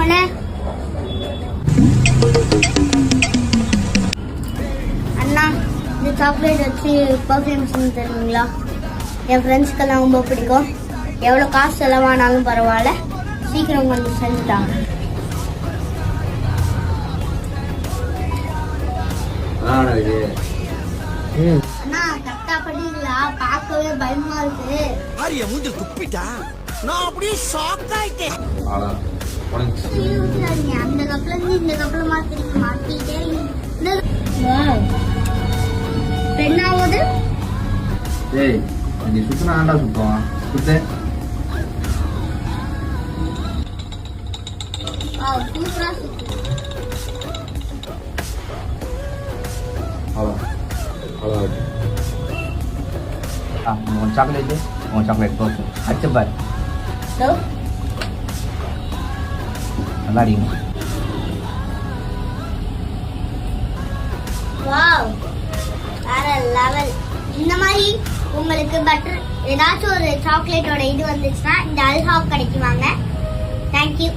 அண்ணே அண்ணா இந்த சாக்லேட் வச்சு பர்ஃப்யூம் செஞ்சு தருவீங்களா? என் ஃப்ரெண்ட்ஸ்க்கெல்லாம் ரொம்ப பிடிக்கும். எவ்வளோ காசு செலவானாலும் பரவாயில்ல, சீக்கிரம் கொஞ்சம் செஞ்சுட்டாங்க. அண்ணா கரெக்டா பண்ணீங்களா? பார்க்கவே பயமா இருக்கு. ஆரிய மூஞ்சி துப்பிட்டா நான் அப்படியே ஷாக் ஆயிட்டேன். அந்த கப்பல இருந்து இந்த கப்பல மாத்திட்டே பெண்ணாவது ஏய் நீ சுத்தனா ஆண்டா சுத்தம் சுத்து. சூப்பரா சுத்து. உன் சாக்லேட்டு உன் சாக்லேட் போதும் அச்சு பார் நல்லா அடிக்கணும். வாவ் வேற லெவல். இந்த மாதிரி உங்களுக்கு பட்டர் ஏதாச்சும் ஒரு சாக்லேட்டோட இது வந்துச்சுன்னா இந்த அல்ஹாப் கிடைக்குவாங்க. தேங்க்யூ.